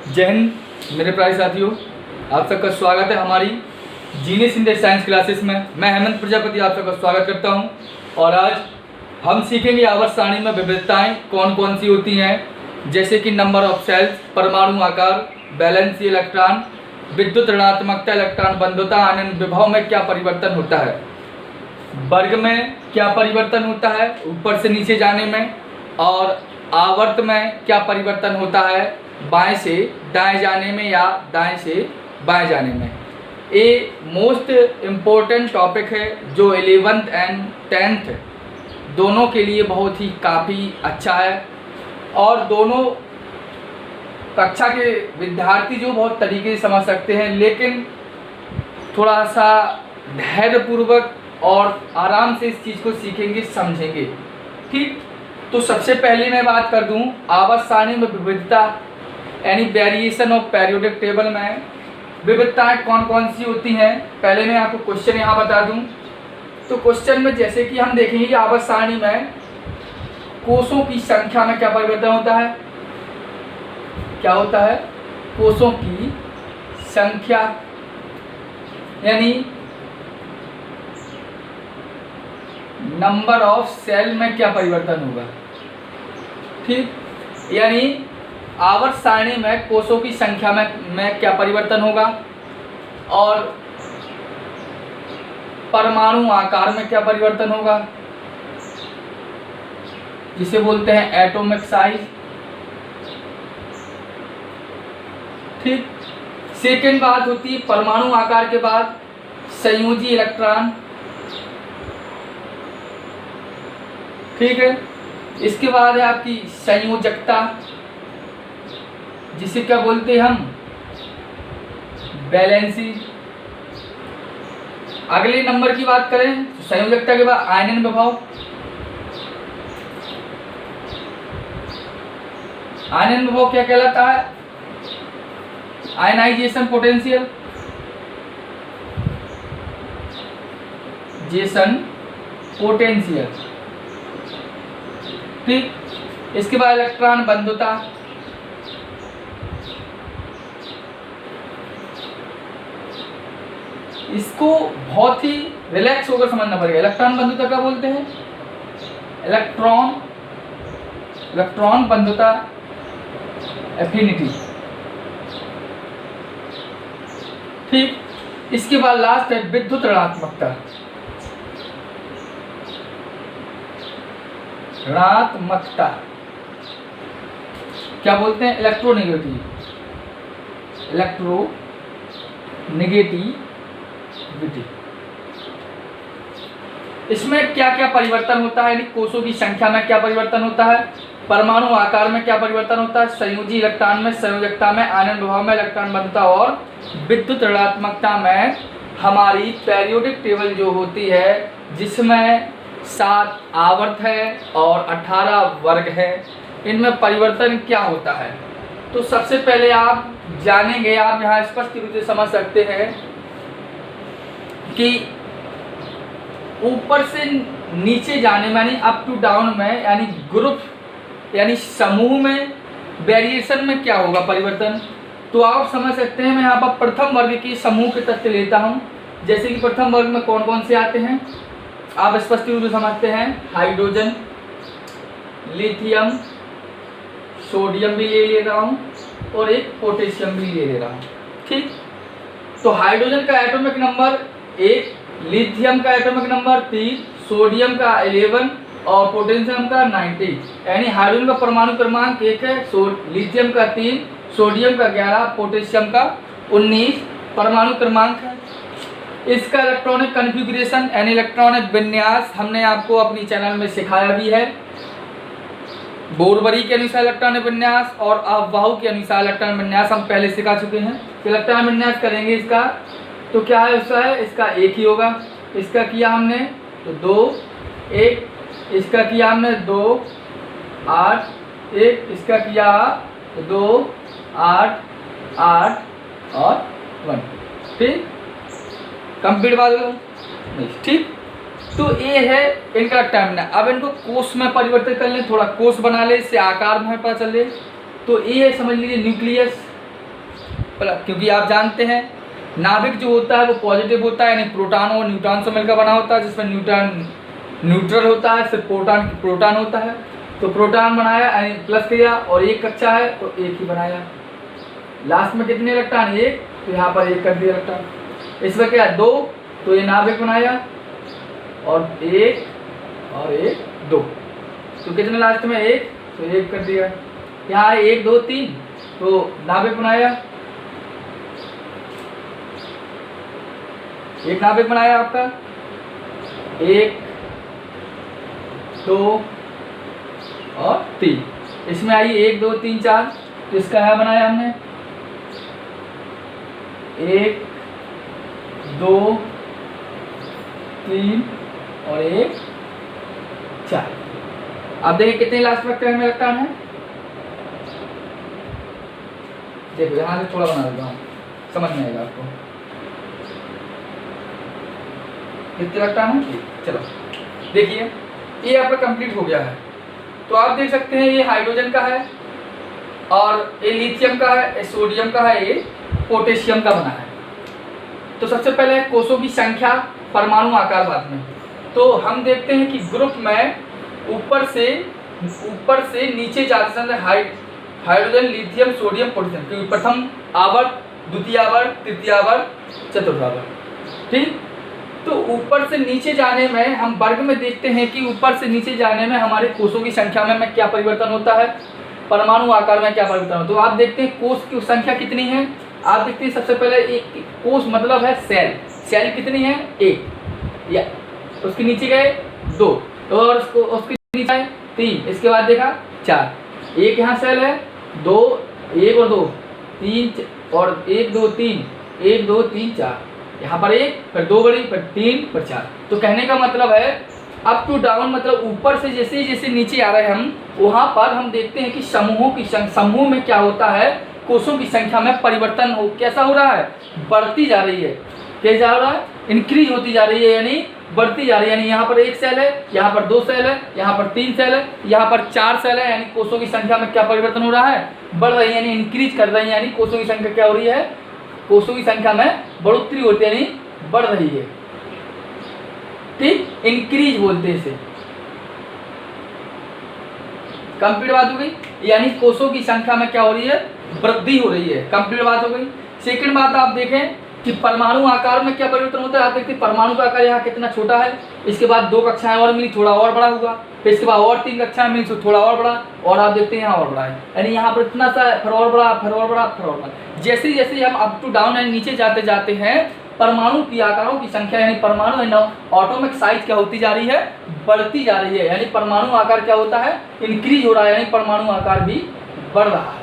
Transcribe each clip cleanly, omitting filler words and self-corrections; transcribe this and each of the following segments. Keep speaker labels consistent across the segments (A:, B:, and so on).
A: जय हिंद मेरे प्यारे साथियों, आप सबका स्वागत है हमारी जीनियस इंडिया साइंस क्लासेस में। मैं हेमंत प्रजापति आप सबका स्वागत करता हूं और आज हम सीखेंगे आवर्त सारणी में विविधताएं कौन कौन सी होती हैं, जैसे कि नंबर ऑफ सेल्स, परमाणु आकार, वैलेंसी इलेक्ट्रॉन, विद्युत ऋणात्मकता, इलेक्ट्रॉन बंधुता, आनंद विभव में क्या परिवर्तन होता है, वर्ग में क्या परिवर्तन होता है ऊपर से नीचे जाने में, और आवर्त में क्या परिवर्तन होता है बाएं से दाएं जाने में या दाएं से बाएं जाने में। ये मोस्ट इम्पोर्टेंट टॉपिक है जो 11th एंड 10th दोनों के लिए बहुत ही काफ़ी अच्छा है और दोनों कक्षा के विद्यार्थी जो बहुत तरीके से समझ सकते हैं, लेकिन थोड़ा सा धैर्यपूर्वक और आराम से इस चीज़ को सीखेंगे, समझेंगे। ठीक, तो सबसे पहले मैं बात कर दूं आवर्त सारणी में विविधता यानी वेरिएशन ऑफ पीरियोडिक टेबल में विविधताएं कौन कौन सी होती हैं। पहले मैं आपको क्वेश्चन यहाँ बता दूं। तो क्वेश्चन में जैसे कि हम देखेंगे कि आवर्त सारणी में कोषों की संख्या में क्या परिवर्तन होता है, क्या होता है, कोषों की संख्या यानी नंबर ऑफ सेल में क्या परिवर्तन होगा। ठीक, यानी आवर्त सारणी में कोषों की संख्या में क्या परिवर्तन होगा और परमाणु आकार में क्या परिवर्तन होगा, जिसे बोलते हैं एटॉमिक साइज। ठीक, सेकेंड बात होती है परमाणु आकार के बाद संयोजी इलेक्ट्रॉन। ठीक है, इसके बाद है आपकी संयोजकता, जिसे क्या बोलते हैं हम, वैलेंसी। अगले नंबर की बात करें तो संयोजकता के बाद आयनन विभव। आयनन विभव क्या कहलाता है, आयनाइजेशन पोटेंशियल, जेसन पोटेंशियल। ठीक, इसके बाद इलेक्ट्रॉन बंधुता, इसको बहुत ही रिलैक्स होकर समझना पड़ेगा। इलेक्ट्रॉन बंधुता क्या बोलते हैं, इलेक्ट्रॉन बंधुता एफिनिटी। ठीक, इसके बाद लास्ट है विद्युत ऋणात्मकता। ऋणात्मकता क्या बोलते हैं, इलेक्ट्रोनेगेटिविटी। इसमें क्या क्या परिवर्तन होता है, यानी कोषों की संख्या में क्या परिवर्तन होता है, परमाणु आकार में क्या परिवर्तन होता है, संयोजी इलेक्ट्रॉन में, संयोजकता में, आयनन विभव में, इलेक्ट्रॉन बंधुता और विद्युत ऋणात्मकता में हमारी पीरियोडिक टेबल जो होती है, जिसमें 7 आवर्त है और 18 वर्ग है, इनमें परिवर्तन क्या होता है। तो सबसे पहले आप जानेंगे, आप यहाँ स्पष्ट रूप से समझ सकते हैं कि ऊपर से नीचे जाने में यानी अप टू डाउन में, यानी ग्रुप यानी समूह में वेरिएशन में क्या होगा परिवर्तन। तो आप समझ सकते हैं, मैं यहाँ पर प्रथम वर्ग की समूह के तथ्य लेता हूँ। जैसे कि प्रथम वर्ग में कौन कौन से आते हैं आप स्पष्ट रूप से समझते हैं, हाइड्रोजन, लिथियम, सोडियम भी ले रहा हूँ और एक पोटेशियम भी ले रहा हूँ। ठीक, तो हाइड्रोजन का एटॉमिक नंबर 1, लिथियम का एटॉमिक नंबर 3, सोडियम का 11 और पोटेशियम का 90। यानी हाइड्रोजन का परमाणु क्रमांक 1 है, लिथियम का 3, सोडियम का 11, पोटेशियम का 19 परमाणु क्रमांक है। इसका इलेक्ट्रॉनिक कन्फिग्रेशन यानी इलेक्ट्रॉनिक विन्यास हमने आपको अपनी चैनल में सिखाया भी है। बोरबरी के अनुसार इलेक्ट्रॉनिक विन्यास और अफवाहू के अनुसार इलेक्ट्रॉनिक विन्यास हम पहले सिखा चुके हैं। इलेक्ट्रॉनिक विन्यास करेंगे इसका, तो क्या है उसका है, इसका 1 ही होगा। इसका किया हमने तो 2, 1, इसका किया हमने 2, 8, 1, इसका किया तो 2, 8, 8 और 1। ठीक, कंप्लीट बात नहीं। ठीक, तो ये है इनका टर्मिनल। अब इनको कोष में परिवर्तित कर ले, थोड़ा कोष बना ले, इससे आकार में पता चले। तो ये है, समझ लीजिए न्यूक्लियस, क्योंकि आप जानते हैं नाभिक जो होता है वो पॉजिटिव होता है, यानी प्रोटॉन और न्यूट्रॉन से मिलकर बना होता है, जिसमें न्यूट्रॉन न्यूट्रल होता है, सिर्फ प्रोटॉन होता है। तो प्रोटॉन बनाया यानी प्लस किया, और एक कक्षा है तो एक ही बनाया। लास्ट में कितने इलेक्ट्रॉन? एक, तो यहाँ पर एक कर दिया इलेक्ट्रॉन। इसमें क्या? दो, तो ये नाभिक बनाया, और एक दो, तो कितने लास्ट में? एक, तो एक कर दिया। यहाँ 1 2 3, तो नाभिक बनाया, एक नाभिक बनाया आपका, 1 2 और 3। इसमें आई 1 2 3 4, तो इसका क्या बनाया हमने? 1 2 3 और 1 4। आप देखिए कितने लास्ट में इलेक्ट्रॉन है। देखो यहाँ से थोड़ा बना देता हूँ, समझ में आएगा आपको। कितने इलेक्ट्रॉन है? चलो देखिए, ये आपका कंप्लीट हो गया है। तो आप देख सकते हैं ये हाइड्रोजन का है, और ये लिथियम का है, ये सोडियम का है, ये पोटेशियम का बना है। तो सबसे पहले कोषों की संख्या, परमाणु आकार बाद में। तो हम देखते हैं कि ग्रुप में ऊपर से नीचे जाते समय हाइड्रोजन, लिथियम, सोडियम, पोटेशियम, क्योंकि प्रथम आवर्त, द्वितीय आवर्त, तृतीय आवर्त, चतुर्थ आवर्त। ठीक, तो ऊपर से नीचे जाने में हम वर्ग में देखते हैं कि ऊपर से नीचे जाने में हमारे कोषों की संख्या में क्या परिवर्तन होता है, परमाणु आकार में क्या परिवर्तन होता है। तो आप देखते हैं कोष की संख्या कितनी है। आप देखते हैं सबसे पहले एक कोष मतलब है सेल कितनी है? 1, या उसके नीचे गए 2, और उसके नीचे है 3, इसके बाद देखा 4। एक यहाँ सेल है, 2, 1 और 2, 3 और 1 2 3, 1 2 3 4, यहाँ पर 1, फिर 2 बड़ी, फिर 3, फिर 4। तो कहने का मतलब है अप टू डाउन, मतलब ऊपर से जैसे जैसे नीचे आ रहे हैं हम, वहाँ पर हम देखते हैं कि समूह में क्या होता है, कोषों की संख्या में परिवर्तन कैसा हो रहा है? बढ़ती जा रही है। कैसा हो रहा है? इंक्रीज होती जा रही है, यानी बढ़ती जा रही है। यानी यहाँ पर 1 सेल है, यहाँ पर 2 सेल है, यहाँ पर 3 सेल है, यहाँ पर 4 सेल है, यानी कोषों की संख्या में क्या परिवर्तन हो रहा है? बढ़ रही है, यानी इंक्रीज कर रही है, यानी कोषों की संख्या क्या हो रही है? कोषों की संख्या में बढ़ोतरी होती है, यानी बढ़ रही है। ठीक, इंक्रीज बोलते हैं इसे। कंप्लीट बात हो गई, यानी कोषों की संख्या में क्या हो रही है? वृद्धि हो रही है। कंप्लीट बात हो गई। सेकंड बात आप देखें कि परमाणु आकार में क्या परिवर्तन होता है। आप देखते हैं परमाणु का आकार यहाँ कितना छोटा है, इसके बाद 2 कक्षाएं और मिली, थोड़ा और बड़ा हुआ, फिर इसके बाद और 3 कक्षाएं मिली, तो थोड़ा और बड़ा, और आप देखते हैं यहाँ और बड़ा है, यानी यहाँ पर इतना सा फिर और बड़ा, फिर और बड़ा, फिर और बड़ा। जैसे जैसे हम अप टू डाउन यानी नीचे जाते जाते हैं, परमाणु की आकारों की संख्या यानी परमाणु एटॉमिक साइज क्या होती जा रही है? बढ़ती जा रही है, यानी परमाणु आकार क्या होता है? इंक्रीज हो रहा है, यानी परमाणु आकार भी बढ़ रहा है।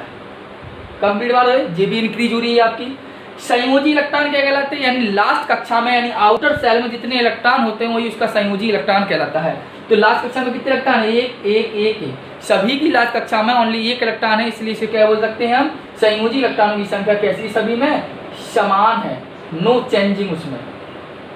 A: कंप्लीट बात है, ये भी इंक्रीज हो रही है आपकी। संयोजी इलेक्ट्रॉन क्या कहलाते हैं? यानी लास्ट कक्षा में, यानी आउटर सेल में जितने इलेक्ट्रॉन होते हैं वही उसका संयोजी इलेक्ट्रॉन कहलाता है। तो लास्ट कक्षा में कितने इलेक्ट्रॉन है? एक। सभी की लास्ट कक्षा में ओनली 1 इलेक्ट्रॉन है, इसलिए इसे क्या बोल सकते हैं हम? संयोजी इलेक्ट्रॉनों की संख्या कैसी? सभी में समान है, नो चेंजिंग उसमें।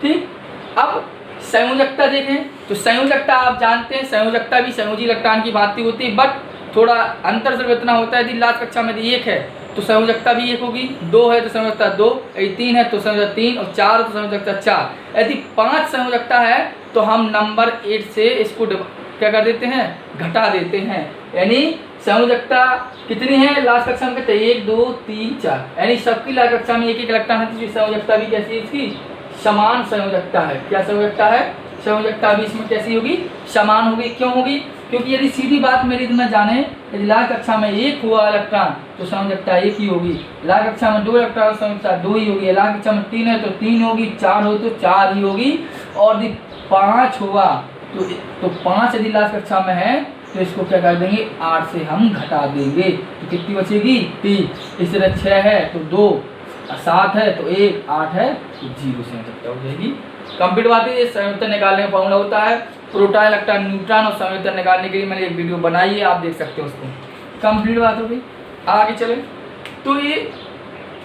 A: ठीक, अब संयोजकता देखें तो संयोजकता आप जानते हैं, संयोजकता भी संयोजी इलेक्ट्रॉन की भांति होती है, बट थोड़ा अंतर सिर्फ इतना होता है। यदि लास्ट कक्षा में 1 है तो संयोजकता भी 1 होगी, 2 है तो संयोजकता 2, यदि 3 है तो संयोजकता 3, और 4 तो संयोजकता 4। यदि 5 संयोजकता है तो हम नंबर 8 से इसको क्या कर देते हैं? घटा देते हैं। यानी संयोजकता कितनी है लास्ट कक्षा में? 1 2 3 4, यानी सबकी लास्ट कक्षा में 1 इलेक्ट्रॉन है, तो संयोजकता भी कैसी है इसकी? समान संयोजकता है। क्या संयोजकता है? संयोजकता भी इसमें कैसी होगी? समान होगी। क्यों होगी? क्योंकि यदि सीधी बात मेरी में जाने, यदि लास्ट कक्षा में 1 हुआ इलेक्ट्रॉन तो संयोजकता 1 ही होगी, लास्ट कक्षा में 2 इलेक्ट्रॉन तो संयोजकता 2 ही होगी, लास्ट कक्षा में 3 है तो 3 होगी, 4 हो तो 4 ही होगी, और यदि 5 हुआ तो 5 यदि लास्ट कक्षा में है तो इसको क्या कर देंगे? 8 से हम घटा देंगे, तो कितनी बचेगी? 3। इस तरह 6 है तो 2, 7 है तो 1, 8 है तो 0 संयोजकता हो जाएगी। कंप्लीट बात है। ये संयोजकता निकालने का फॉर्मूला होता है प्रोटॉन, इलेक्ट्रॉन, न्यूट्रॉन, और संयोजकता निकालने के लिए मैंने एक वीडियो बनाई है, आप देख सकते हो उसको। कंप्लीट बात हो गई। आगे चले तो ये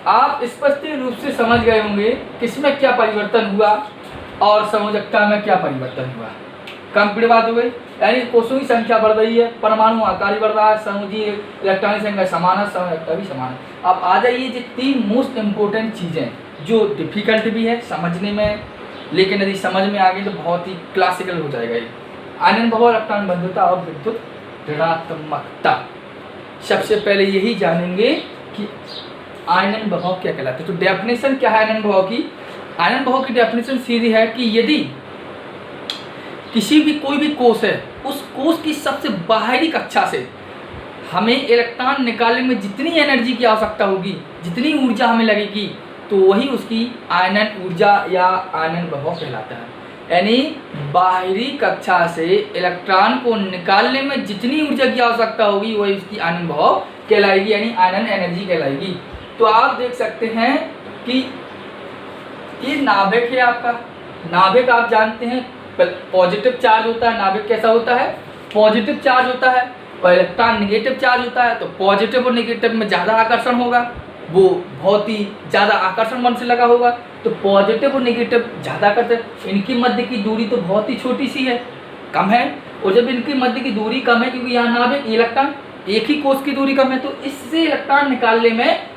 A: आप स्पष्ट रूप से समझ गए होंगे किसमें क्या परिवर्तन हुआ और संयोजकता में क्या परिवर्तन हुआ। कंप्लीट बात हो गई। यानी कोषों की संख्या बढ़ रही है, परमाणु आकार भी बढ़ रहा है, समझिए इलेक्ट्रॉनिक संख्या समान है, समय भी समान है। अब आ जाइए जो 3 मोस्ट इम्पोर्टेंट चीज़ें जो डिफिकल्ट भी है समझने में, लेकिन यदि समझ में आ गई तो बहुत ही क्लासिकल हो जाएगा ये। आयनन भवन, इलेक्ट्रॉन बंधुता और विद्युत ऋणात्मकता। सबसे पहले यही जानेंगे कि आयनन भवन क्या कहलाता है। तो डेफिनेशन क्या है आयनन भवन की? आयनन भवन की डेफिनेशन सीधी है कि यदि किसी भी कोई भी कोष है, उस कोष की सबसे बाहरी कक्षा से हमें इलेक्ट्रॉन निकालने में जितनी एनर्जी की आवश्यकता होगी, जितनी ऊर्जा हमें लगेगी, तो वही उसकी आयनन ऊर्जा या आयनन भवन कहलाता है। यानी बाहरी कक्षा से इलेक्ट्रॉन को निकालने में जितनी ऊर्जा की आवश्यकता होगी वही उसकी आयनन भवन कहलाएगी, यानी आयनन एनर्जी कहलाएगी। तो आप देख सकते हैं कि ये नाभिक है आपका। नाभिक आप जानते हैं पॉजिटिव चार्ज होता है। नाभिक कैसा होता है? पॉजिटिव चार्ज होता है। और इलेक्ट्रॉन नेगेटिव चार्ज होता है, तो पॉजिटिव और नेगेटिव में ज़्यादा आकर्षण होगा, वो बहुत ही ज़्यादा आकर्षण बल से लगा होगा। तो पॉजिटिव और नेगेटिव ज़्यादा आकर्षण, इनकी मध्य की दूरी तो बहुत ही छोटी सी है, कम है। और जब इनकी मध्य की दूरी कम है, क्योंकि यहाँ नाभिक इलेक्ट्रॉन एक ही कोष की दूरी कम है, तो इससे इलेक्ट्रॉन निकालने में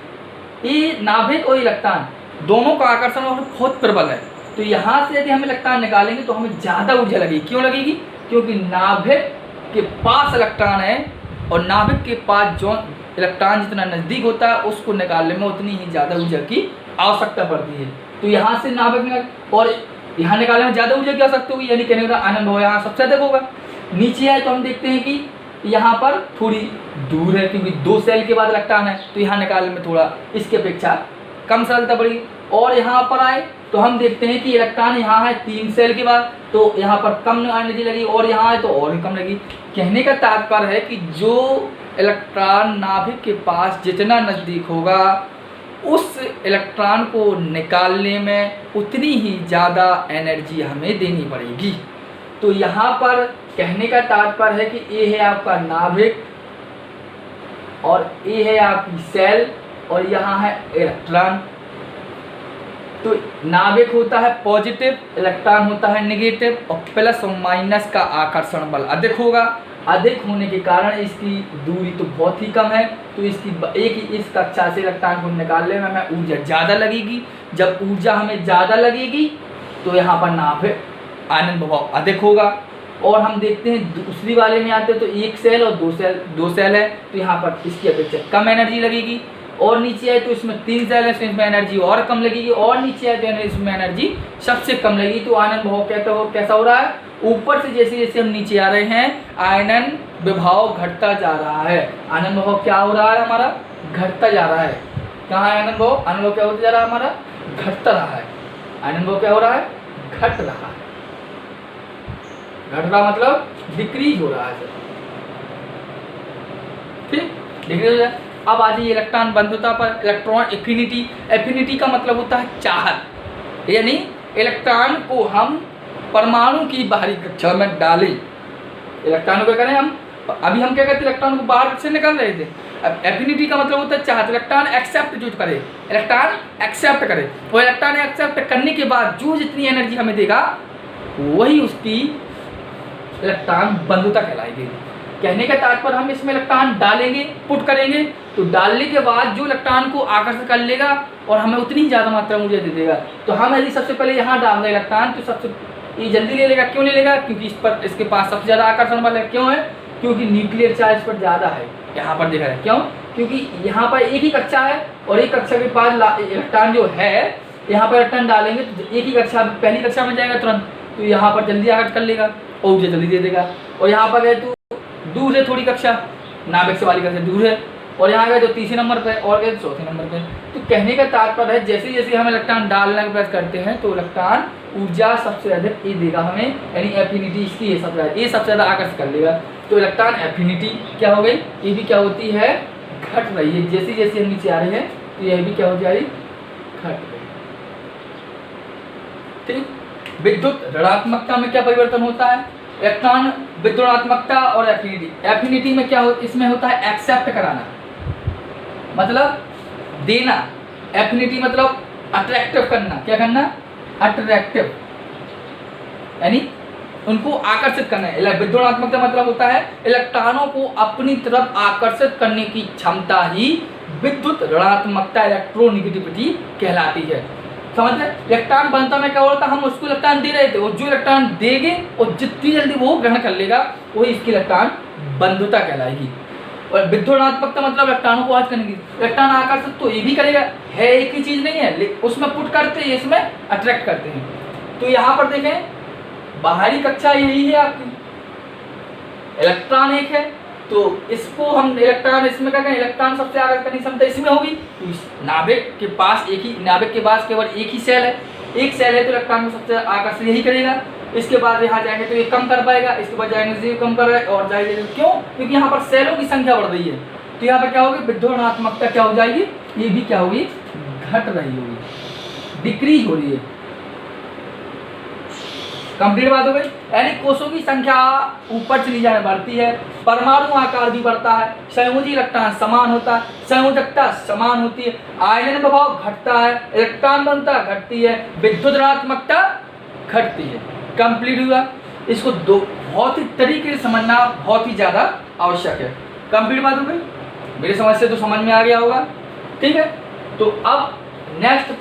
A: ये नाभिक और इलेक्ट्रॉन दोनों का आकर्षण और बहुत प्रबल है। तो यहाँ से यदि हम इलेक्ट्रॉन निकालेंगे तो हमें ज़्यादा ऊर्जा लगेगी। क्यों लगेगी? क्योंकि नाभिक के पास इलेक्ट्रॉन है और नाभिक के पास जो इलेक्ट्रॉन जितना नज़दीक होता है उसको निकालने में उतनी ही ज़्यादा ऊर्जा की आवश्यकता पड़ती है। तो यहाँ से नाभिक निकाल और यहाँ निकालने में ज़्यादा ऊर्जा की आवश्यकता होगी, यानी कहने का आयनन भवन यहाँ सबसे अधिक होगा। नीचे आए तो हम देखते हैं कि यहाँ पर थोड़ी दूर है, क्योंकि 2 सेल के बाद इलेक्ट्रॉन है, तो यहाँ निकालने में थोड़ा इसकी अपेक्षा कम सरलता बढ़ी। और यहाँ पर आए तो हम देखते हैं कि इलेक्ट्रॉन यहाँ है 3 सेल के बाद, तो यहाँ पर कम एनर्जी लगी, और यहाँ है तो और भी कम लगी। कहने का तात्पर्य है कि जो इलेक्ट्रॉन नाभिक के पास जितना नज़दीक होगा, उस इलेक्ट्रॉन को निकालने में उतनी ही ज़्यादा एनर्जी हमें देनी पड़ेगी। तो यहाँ पर कहने का तात्पर्य है कि ये है आपका नाभिक और ये है आपकी सेल और यहाँ है इलेक्ट्रॉन। तो नाभिक होता है पॉजिटिव, इलेक्ट्रॉन होता है नेगेटिव, और प्लस और माइनस का आकर्षण बल अधिक होगा। अधिक होने के कारण इसकी दूरी तो बहुत ही कम है, तो इसकी एक ही इस कक्षा से इलेक्ट्रॉन को निकालने में हमें ऊर्जा ज़्यादा लगेगी। जब ऊर्जा हमें ज़्यादा लगेगी तो यहाँ पर नाभिक आयनन भवन अधिक होगा। और हम देखते हैं दूसरी वाले में आते हैं तो 1 सेल और 2 सेल है, तो यहाँ पर इसकी अपेक्षा कम एनर्जी लगेगी। और नीचे आए तो इसमें 3 सेल है, तो इसमें एनर्जी और कम लगेगी। और नीचे आए तो इसमें एनर्जी सबसे कम लगेगी। तो आयनन भवन कैसा हो रहा है? ऊपर से जैसे जैसे हम नीचे आ रहे हैं, आयनन विभव घटता जा रहा है। आयनन भवन क्या हो रहा है? हमारा घटता जा रहा है। कहाँ है आयनन भवन? आयनन भवन क्या होता जा रहा है? हमारा घटता रहा है। आयनन भवन क्या हो रहा है? घट रहा है। घट रहा मतलब डिक्रीज हो रहा है। ठीक, डिक्रीज हो जाए। अब आ जाइए इलेक्ट्रॉन बंधुता पर। Electron affinity. एफिनिटी का मतलब होता है चाहत, यानी इलेक्ट्रॉन को हम परमाणु की बाहरी कक्षा में डालें। इलेक्ट्रॉन को क्या करें हम? अभी हम क्या करते? इलेक्ट्रॉन को बाहर से निकाल रहे थे। अब एफिनिटी का मतलब होता है चाहत। इलेक्ट्रॉन एक्सेप्ट जो करे, इलेक्ट्रॉन एक्सेप्ट करे, और इलेक्ट्रॉन एक्सेप्ट करने के बाद जो जितनी एनर्जी हमें देगा वही उसकी इलेक्ट्रॉन बंधुता कहलाएगी। कहने का तात्पर्य हम इसमें इलेक्ट्रॉन डालेंगे, पुट करेंगे, तो डालने के बाद जो इलेक्ट्रॉन को आकर्षित कर लेगा और हमें उतनी ही ज़्यादा मात्रा में ऊर्जा दे देगा। तो हम यदि सबसे पहले यहाँ डाल दें इलेक्ट्रॉन, तो सबसे ये जल्दी ले लेगा। क्यों ले लेगा? क्योंकि इसके पास सबसे ज़्यादा आकर्षण बल है। क्यों है? क्योंकि न्यूक्लियर चार्ज पर ज़्यादा है। यहाँ पर देखा है क्यों? क्योंकि यहाँ पर एक ही कक्षा है और एक कक्षा के पास इलेक्ट्रॉन जो है, यहाँ पर इलेक्ट्रॉन डालेंगे तो एक ही कक्षा, पहली कक्षा में जाएगा तुरंत, तो यहाँ पर जल्दी आकर्षित कर लेगा और ऊर्जा जल्दी दे देगा। और यहाँ पर गए तो दूर है थोड़ी कक्षा, नाभिक से वाली कक्षा दूर है, और यहाँ गए तो 3 नंबर पे और गए 4 नंबर पे। तो कहने का तात्पर्य है जैसे जैसे हम इलेक्ट्रॉन डालने का प्रयास करते हैं तो इलेक्ट्रॉन ऊर्जा सबसे अधिक ये देगा हमें, यानी एफिनिटी इसकी ये सबसे ज़्यादा आकर्षित कर लेगा। तो इलेक्ट्रॉन एफिनिटी क्या हो गई? ये भी क्या होती है? घट रही है। जैसे जैसे हम नीचे आ रहे हैं तो यह भी क्या हो जा रही? घट रही। ठीक। विद्युत ऋणात्मकता में क्या परिवर्तन होता है? इलेक्ट्रॉन विद्युत ऋणात्मकता और एफिनिटी। एफिनिटी में क्या इसमें होता है? एक्सेप्ट कराना, मतलब देना। एफिनिटी मतलब अट्रैक्टिव करना। क्या करना? अट्रैक्टिव, यानी उनको आकर्षित करना है। विद्युत ऋणात्मकता मतलब होता है इलेक्ट्रॉनों को अपनी तरफ आकर्षित करने की क्षमता ही विद्युत ऋणात्मकता इलेक्ट्रोनिगेटिविटी कहलाती है। समझ रहे? इलेक्ट्रॉन बनता में क्या होता, हम उसको इलेक्ट्रॉन दे रहे थे और जो इलेक्ट्रॉन देंगे और जितनी जल्दी वो ग्रहण कर लेगा वही इसकी इलेक्ट्रॉन बंधुता कहलाएगी। और विद्युत ऋणात्मकता मतलब इलेक्ट्रॉनों को आज करेंगे। इलेक्ट्रॉन आकर्षित तो ये भी करेगा, है एक ही चीज नहीं है, उसमें पुट करते हैं, इसमें अट्रैक्ट करते हैं। तो यहाँ पर देखें बाहरी कक्षा यही है आपकी, इलेक्ट्रॉन एक है तो इसको हम इलेक्ट्रॉन इसमें क्या करें, इलेक्ट्रॉन सबसे आकर्षित करने की क्षमता इसमें होगी। तो इस नाभिक के पास नाभिक के पास केवल एक ही सेल है, एक सेल है तो इलेक्ट्रॉन को सबसे आकर्षित यही करेगा। इसके बाद यहाँ जाएंगे तो ये कम कर पाएगा, इसके बाद जाएंगे तो ये कम कर रहा है और जाएंगे क्यों, क्योंकि यहाँ पर सेलों की संख्या बढ़ रही है। तो यहाँ पर क्या होगी, विद्युत ऋणात्मकता क्या हो जाएगी, ये भी क्या होगी, घट रही होगी, डिक्रीज हो रही है। कंप्लीट बात हो गई। यानी कोषों की संख्या ऊपर चली जाने बढ़ती है, परमाणु आकार भी बढ़ता है, संयोजी इलेक्ट्रॉन समान होता है, संयोजकता समान होती है, आयनन प्रभाव घटता है, इलेक्ट्रॉन घनता घटती है, विद्युत ऋणात्मकता घटती है। कंप्लीट हुआ। इसको दो बहुत ही तरीके से समझना बहुत ही ज्यादा आवश्यक है। कंप्लीट बात हो गई, मेरी समझ से तो समझ में आ गया होगा। ठीक है, तो अब नेक्स्ट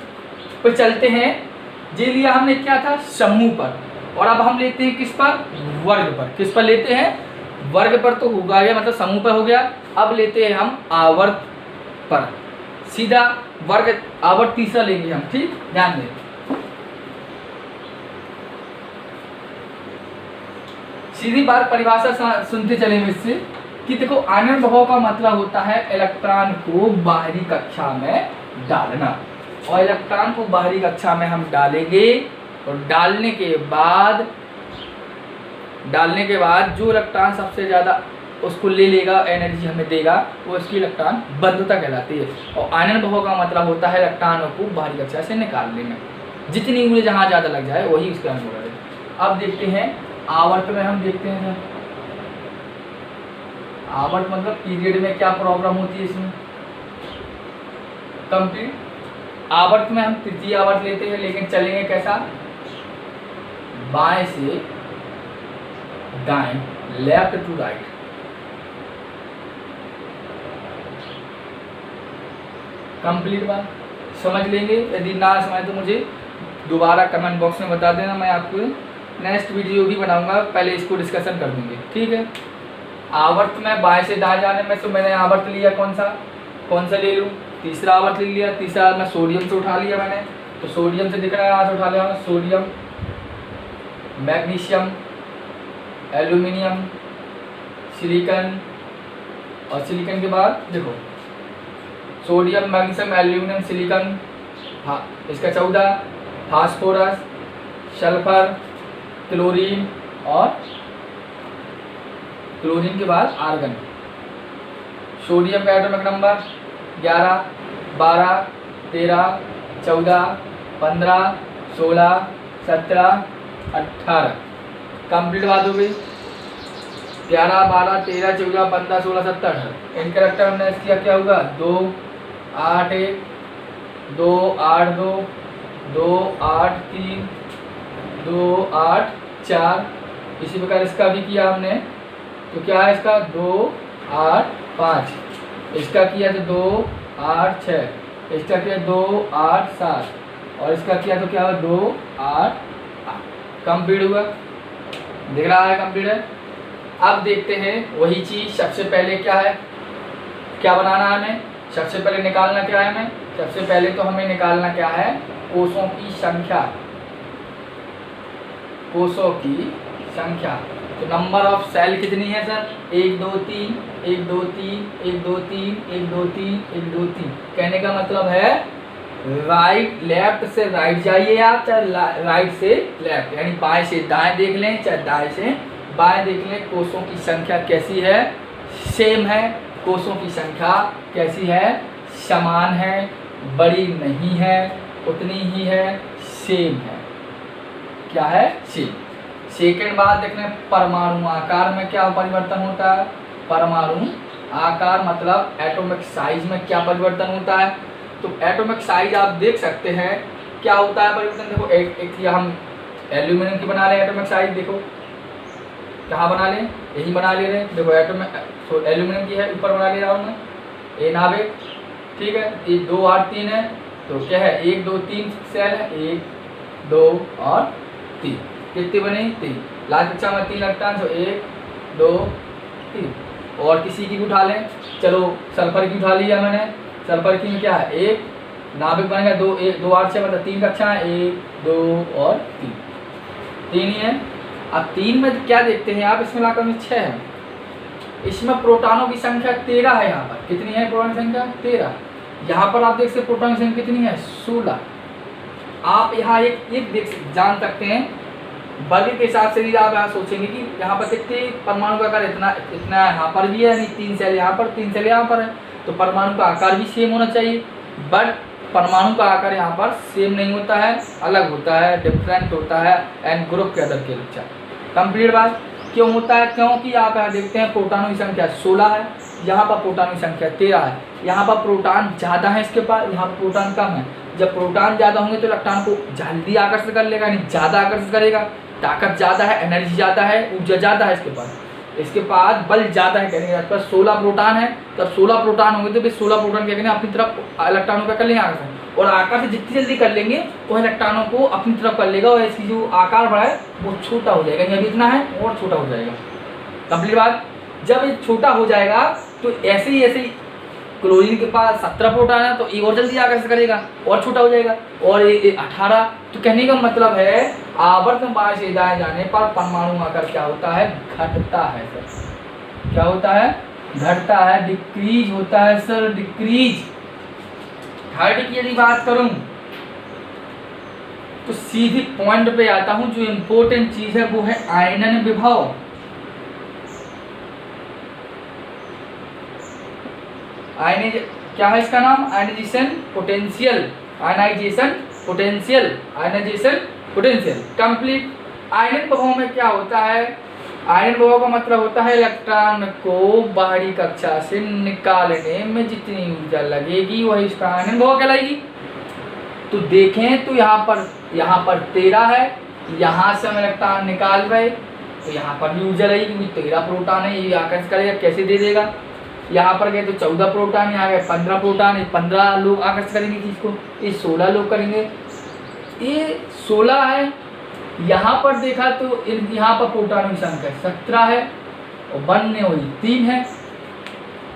A: पे चलते हैं। ये लिया हमने क्या था, समूह पर, और अब हम लेते हैं किस पर, वर्ग पर। किस पर लेते हैं, वर्ग पर तो होगा गया, मतलब समूह पर हो गया। अब लेते हैं हम आवर्त पर, सीधा वर्ग आवर्त तीसरा लेंगे हम। ठीक, ध्यान दें। सीधी बात परिभाषा सुनते चले इससे कि देखो आयनन प्रभाव का मतलब होता है इलेक्ट्रॉन को बाहरी कक्षा में डालना, और इलेक्ट्रॉन को बाहरी कक्षा में हम डालेंगे और डालने के बाद जो इलेक्ट्रॉन सबसे ज़्यादा उसको ले लेगा, एनर्जी हमें देगा, वो इसकी इलेक्ट्रॉन बंधुता कहलाती है। और आयनन प्रभाव का मतलब होता है इलेक्ट्रॉनों को बाहरी कक्षा से निकालने में, जितनी उंगली जहाँ ज़्यादा लग जाए वही उसका अनुभव है। अब देखते हैं आवर्त में, हम देखते हैं सर आवर्त मतलब पीरियड में क्या प्रॉब्लम होती है इसमें। कंप्लीट आवर्त में हम तृतीय आवर्त लेते हैं, लेकिन चलेंगे कैसा, बाएं से दाएं, लेफ्ट टू राइट। कंप्लीट बात समझ लेंगे, यदि ना समझ तो मुझे दोबारा कमेंट बॉक्स में बता देना, मैं आपको नेक्स्ट वीडियो भी बनाऊंगा, पहले इसको डिस्कशन कर देंगे। ठीक है, आवर्त में बाएं से दाएं जाने में, तो मैंने आवर्त लिया कौन सा ले लूँ, तीसरा आवर्त ले लिया। तीसरा मैं सोडियम से उठा लिया मैंने, तो सोडियम से दिख रहा है, यहाँ से उठा लिया मैंने सोडियम, मैग्नीशियम, एल्यूमिनियम, सिलिकॉन, और सिलिकॉन के बाद देखो सोडियम, मैग्नीशियम, एल्यूमिनियम, सिलिकॉन, हाँ इसका 14, फास्फोरस, सल्फर, क्लोरीन, और क्लोरीन के बाद आर्गन। सोडियम का एटॉमिक नंबर 11, 12, 13, 14, 15, 16, 17, 18। कंप्लीट बात हो गई। 11, 12, 13, 14, 15, 16, 17, 18। इन करेक्टर हमने किया क्या होगा, 2, 8, 1, 2, 8, 2, 2, 8, 3, 2, 8, 4। इसी प्रकार इसका भी किया हमने, तो क्या है इसका 2, 8, 5। इसका किया तो 2, 8, 6। इसका किया 2, 8, 7, और इसका किया तो क्या हुआ 2, 8, 8। कंप्लीट हुआ, दिख रहा है कंप्लीट है। अब देखते हैं वही चीज़, सबसे पहले क्या है, क्या बनाना है हमें, सबसे पहले निकालना क्या है हमें, सबसे पहले तो हमें निकालना क्या है, कोषों की संख्या। कोषों की संख्या, तो नंबर ऑफ सेल कितनी है सर, 1 2 3 1 2 3 1 2 3 1 2 3 1 2 3। कहने का मतलब है राइट, लेफ्ट से राइट जाइए आप, चाहे राइट से लेफ्ट, यानी बाएं से दाएं देख लें, चाहे दाएं से बाएं देख लें, कोषों की संख्या कैसी है, सेम है। कोषों की संख्या कैसी है, समान है, बड़ी नहीं है, उतनी ही है, सेम है। क्या है, सेम। सेकेंड बात देखने, परमाणु आकार में क्या परिवर्तन होता है, परमाणु आकार मतलब एटॉमिक साइज में क्या परिवर्तन होता है। तो एटॉमिक साइज आप देख सकते हैं क्या होता है परिवर्तन। देखो एक हम एल्यूमिनियम की बना रहे हैं एटॉमिक साइज, देखो कहाँ बना लें, यही बना ले रहे हैं। देखो एटम एल्यूमिनियम की है, ऊपर बना ले रहा हूँ मैं, ए नाभिक, ठीक है। ये 2 8 3 है, तो क्या है 1 2 3 सेल है, 1 2 और 3, कितने बने 3। लास्ट कक्षा में 3 इलेक्ट्रॉन, तो 1 2 3। और किसी की भी उठा लें, चलो सल्फर की उठा लिया मैंने। सल्फर की में क्या है, 1 नाभिक बनेगा, 2 1 2 8 6 मतलब 3 कक्षा है, 1 2 और 3 ही है। अब 3 में क्या देखते हैं आप, इसमें लाकर में 6 है। इसमें प्रोटॉनों की संख्या 13 है। यहाँ पर कितनी है प्रोटॉन की संख्या 13। यहाँ पर आप देख सकते प्रोटॉन की संख्या कितनी है 16। आप यहाँ एक जान सकते हैं, वर्ग के हिसाब से भी आप यहाँ सोचेंगे कि यहाँ पर कितने परमाणु का आकार इतना इतना यहाँ पर भी है, नहीं 3 सेल यहाँ पर 3 सेल यहाँ पर है, तो परमाणु का आकार भी सेम होना चाहिए। बट परमाणु का आकार यहाँ पर सेम नहीं होता है, अलग होता है, डिफरेंट होता है एंड ग्रुप के अंदर के बच्चा। कंप्लीट बात। क्यों होता है, क्योंकि आप यहाँ देखते हैं प्रोटॉनों की संख्या 16 है, यहाँ पर प्रोटॉन की संख्या 13 है। यहाँ पर प्रोटॉन ज़्यादा है इसके पास, यहाँ पर प्रोटॉन कम है। जब प्रोटॉन ज़्यादा होंगे तो इलेक्ट्रॉन को जल्दी आकर्षित कर लेगा, यानी ज़्यादा आकर्षित करेगा। ताकत ज़्यादा है, एनर्जी ज़्यादा है, ऊर्जा ज़्यादा है इसके पास बल ज़्यादा है। कहने के 16 प्रोटॉन है, तब 16 प्रोटॉन होंगे तो फिर 16 प्रोटॉन क्या करेंगे अपनी तरफ इलेक्ट्रॉनों का कर लेंगे आकर्षण, और आकर्षण जितनी जल्दी कर लेंगे वो इलेक्ट्रॉनों को अपनी तरफ कर लेगा, और इसकी जो आकार बढ़ा है वो छोटा हो जाएगा, यानी इतना है और छोटा हो जाएगा। कंप्लीट बात। जब ये छोटा हो जाएगा तो ऐसे ही क्लोरीन के पास 17 प्रोटॉन है, तो ये और जल्दी आकर्षित करेगा और छोटा हो जाएगा, और ये 18। तो कहने का मतलब है आवर्तन बाएं से दाएं जाने पर परमाणु आकार क्या होता है, घटता है सर। क्या होता है, घटता है, डिक्रीज होता है सर, डिक्रीज। थर्ड की यदि बात करूं तो सीधी पॉइंट पे आता हूं, जो इंपॉर्टेंट चीज है वो है आयनन विभव। क्या है इसका नाम, ionization potential, ionization potential, ionization potential. Complete. आयनन विभव में क्या होता है, आयनन विभव का मतलब होता है इलेक्ट्रॉन को बाहरी कक्षा से निकालने में जितनी ऊर्जा लगेगी वही इसका आयनन विभव कहलाएगी। तो देखें तो यहाँ पर 13 है, यहाँ से हम इलेक्ट्रॉन निकाल रहे तो यहाँ पर भी ऊर्जा लगेगी, क्योंकि 13 प्रोटॉन है, ये आकर्षित करेगा, कैसे दे देगा। यहाँ पर गए तो 14 प्रोटॉन, यहाँ गए 15 प्रोटॉन, 15 लोग आकर्षित करेंगे चीज को, ये 16 लोग करेंगे। ये 16 है। यहाँ पर देखा तो यहाँ पर प्रोटॉन की संख्या 17 है और बनने वाली 3 है।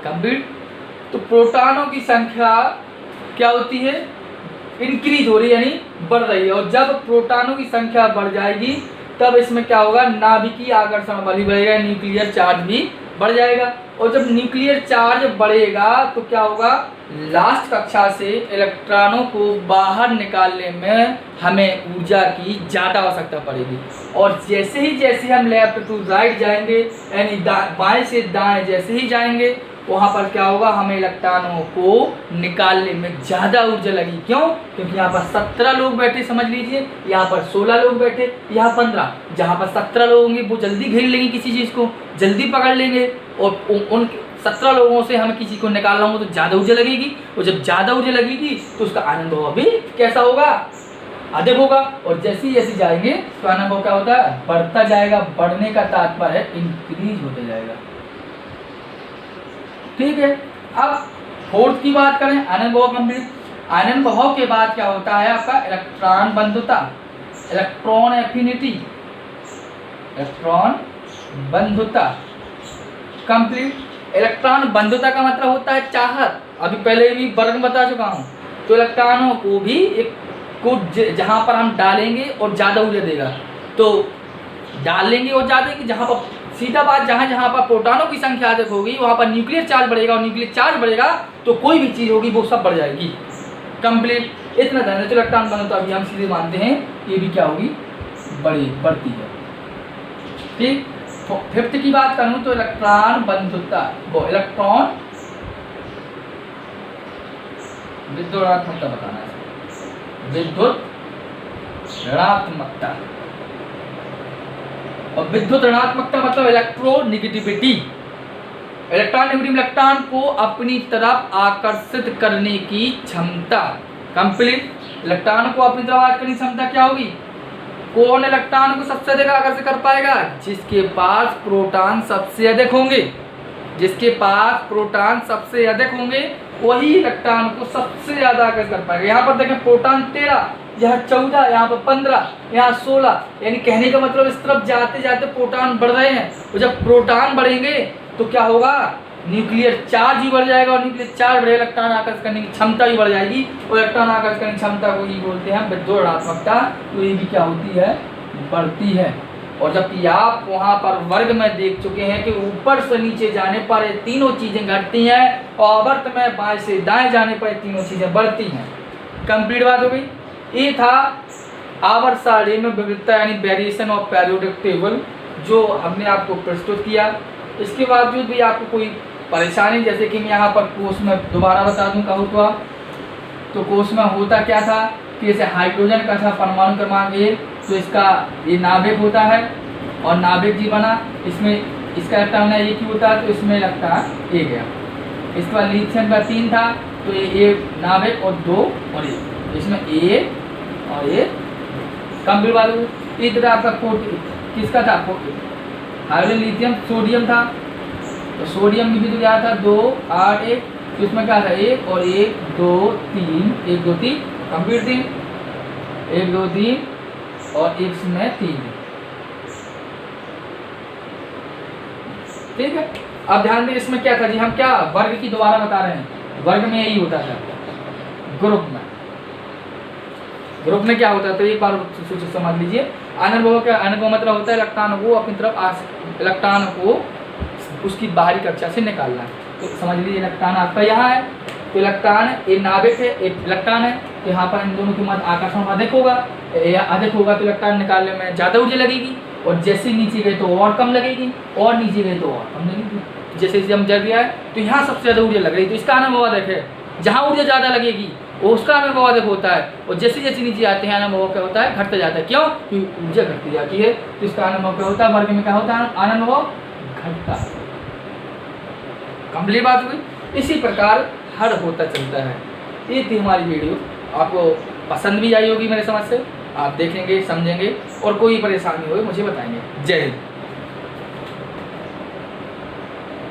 A: कंप्लीट। तो प्रोटॉनों की संख्या क्या होती है, इंक्रीज हो रही है, यानी बढ़ रही है। और जब प्रोटॉनों की संख्या बढ़ जाएगी तब इसमें क्या होगा, नाभिकीय आकर्षण बल भी बढ़ेगा, न्यूक्लियर चार्ज भी बढ़ जाएगा। और जब न्यूक्लियर चार्ज बढ़ेगा तो क्या होगा, लास्ट कक्षा से इलेक्ट्रॉनों को बाहर निकालने में हमें ऊर्जा की ज़्यादा आवश्यकता पड़ेगी। और जैसे ही हम लेफ्ट टू राइट जाएंगे, यानी बाएं से दाएं जैसे ही जाएंगे, वहाँ पर क्या होगा, हमें इलेक्ट्रॉनों को निकालने में ज़्यादा ऊर्जा लगी। क्यों, क्योंकि यहाँ पर 17 लोग बैठे, समझ लीजिए, यहाँ पर 16 लोग बैठे, यहाँ 15। जहाँ पर 17 लोग होंगे वो जल्दी घेर लेंगे, किसी चीज़ को जल्दी पकड़ लेंगे, और उन 17 लोगों से हमें किसी को निकालना हो तो ज़्यादा ऊर्जा लगेगी, और जब ज़्यादा ऊर्जा लगेगी तो उसका आयनन विभव भी कैसा होगा, अधिक होगा। और जैसे जैसे जाएंगे तो आयनन विभव क्या होता है, बढ़ता जाएगा। बढ़ने का तात्पर्य है इंक्रीज होते जाएगा। ठीक है। अब फोर्थ की बात करें, आयनन विभव कंप्लीट। आयनन विभव के बाद क्या होता है आपका, इलेक्ट्रॉन बंधुता, इलेक्ट्रॉन एफिनिटी, इलेक्ट्रॉन बंधुता कंप्लीट। इलेक्ट्रॉन बंधुता का मतलब होता है चाहत। अभी पहले भी वर्ग बता चुका हूँ। तो इलेक्ट्रॉनों को भी जहाँ पर हम डालेंगे और ज़्यादा ऊर्जा देगा, तो डालेंगे और ज़्यादा, कि जहाँ पर सीधा बात, जहाँ पर प्रोटॉनों की संख्या अधिक होगी वहाँ पर न्यूक्लियर चार्ज बढ़ेगा, और न्यूक्लियर चार्ज बढ़ेगा तो कोई भी चीज़ होगी वो सब बढ़ जाएगी। कंप्लीट। इतना ध्यान रखो, इलेक्ट्रॉन बंधुता अभी हम सीधे मानते हैं ये भी क्या होगी, बढ़ती है। ठीक। फिफ्थ की बात करूं तो इलेक्ट्रॉन बंधुता, वो इलेक्ट्रॉन विद्युत ऋणात्मकता बताना है, विद्युत ऋणात्मकता। और विद्युत ऋणात्मकता मतलब इलेक्ट्रोनेगेटिविटी। इलेक्ट्रॉन नेगेटिव इलेक्ट्रॉन को अपनी तरफ आकर्षित करने की क्षमता। कंप्लीट। इलेक्ट्रॉन को अपनी तरफ आकर्षित करने की क्षमता क्या होगी, कौन इलेक्ट्रॉन को सबसे अधिक आकर्षित कर पाएगा? जिसके पास प्रोटॉन सबसे अधिक होंगे। जिसके पास प्रोटॉन सबसे अधिक होंगे वही इलेक्ट्रॉन को सबसे ज्यादा आकर्षित कर पाएगा। यहाँ पर देखें प्रोटॉन 13, यहाँ 14, यहाँ पर 15, यहाँ 16, यानी कहने का मतलब इस तरफ जाते जाते प्रोटॉन बढ़ रहे हैं। तो जब प्रोटॉन बढ़ेंगे तो क्या होगा? न्यूक्लियर चार्ज भी बढ़ जाएगा, और न्यूक्लियर चार्ज बढ़े इलेक्ट्रॉन आकर्षित करने की क्षमता भी बढ़ जाएगी, और इलेक्ट्रॉन आकर्षित करने की क्षमता को ही बोलते हैं विद्युत ऋणात्मकता। तो ये भी क्या होती है? बढ़ती है। और जबकि आप वहाँ पर वर्ग में देख चुके हैं कि ऊपर से नीचे जाने पर ये तीनों चीजें घटती हैं, और आवर्त में बाएं से दाएं जाने पर ये तीनों चीजें बढ़ती हैं। कंप्लीट बात हो गई। ये था आवर्त सारणी में विविधता यानी वेरिएशन ऑफ पीरियोडिक टेबल, जो हमने आपको प्रस्तुत किया। इसके बावजूद भी आपको कोई परेशानी, जैसे कि मैं यहाँ पर कोर्स में दोबारा बता दूँ कहूँ तो कोर्स में होता क्या था कि जैसे हाइड्रोजन का था परमाणु क्रमांक 1, तो इसका ये नाभिक होता है, और नाभिक जी बना, इसमें इसका इलेक्ट्रॉन एक ही होता है, तो इसमें इलेक्ट्रॉन 1 गया। इसके बाद लिथियम का 3 था, तो ये नाभिक और 2 और 1, इसमें 1 और 1 कंप्लीट वालू। इधर आपका किसका था? हाइड्रोजन लिथियम सोडियम था, तो सोडियम की भी तो क्या था? 2 8 1, तो इसमें क्या था? 1 और 1 2 3, 1 2 3 कंप्लीट 3, 1 2 3 और एक में 3। ठीक है, अब ध्यान दें इसमें क्या था जी, हम क्या वर्ग की दोबारा बता रहे हैं। वर्ग में यही होता था। ग्रुप में क्या होता है, तो एक बार समझ लीजिए। अनुभव का अनुभव मतलब होता है इलेक्ट्रॉन को अपनी तरफ इलेक्ट्रॉन को उसकी बाहरी कक्षा से निकालना है। तो समझ लीजिए इलेक्ट्रॉन आपका यहाँ है, तो इलेक्ट्रॉन एक नाभिक है, एक इलेक्ट्रॉन है, तो यहाँ पर इन दोनों के मध्य आकर्षण अधिक होगा तो इलेक्ट्रॉन निकालने में ज़्यादा ऊर्जा लगेगी, और जैसे नीचे गए तो और कम लगेगी, और नीचे गए तो और कम लगेगी। जैसे हम जल गया है तो यहाँ सबसे ज़्यादा ऊर्जा लग रही है, तो इसका अनुभव अधिक है। जहाँ ऊर्जा ज़्यादा लगेगी वो उसका अनुभव अधिक होता है, और जैसे जैसे नीचे आते हैं अनुभव क्या होता है? घटता जाता है। क्यों? क्योंकि ऊर्जा घटती जाती है, तो इसका अनुभव क्या होता है? वर्ग में क्या होता है? अनुभव घटता है। कंप्लीट बात हुई। इसी प्रकार हर होता चलता है। ये थी हमारी वीडियो, आपको पसंद भी आई होगी मेरे समझ से। आप देखेंगे, समझेंगे, और कोई परेशानी हो मुझे बताएंगे। जय हिंद।